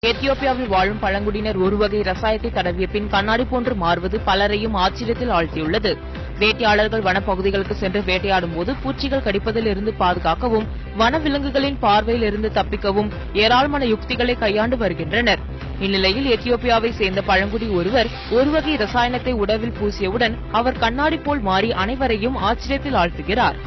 எத்தியோப்பியாவில் வாழும் பழங்குடியினர் ஒருவகை ரசாயத்தை தடவிய பின் கண்ணாடி போன்று மாறுவது பலரையும் ஆச்சரியத்தில் ஆழ்த்தியுள்ளது. வேட்டையாளர்கள் வனப்பகுதிகளுக்கு சென்று வேட்டையாடும் போது பூச்சிகள் கடிப்பதில் இருந்து பாதுகாக்கவும் வனவிலங்குகளின் பார்வையில் இருந்து தப்பிக்கவும் ஏராளமான யுக்திகளை கையாண்டு வருகின்றனர். இந்நிலையில் எத்தியோப்பியாவை சேர்ந்த பழங்குடி ஒருவர் ஒருவகை ரசாயனத்தை உடலில் பூசியவுடன் அவர் கண்ணாடி போல் மாறி அனைவரையும் ஆச்சரியத்தில் ஆழ்த்துகிறார்.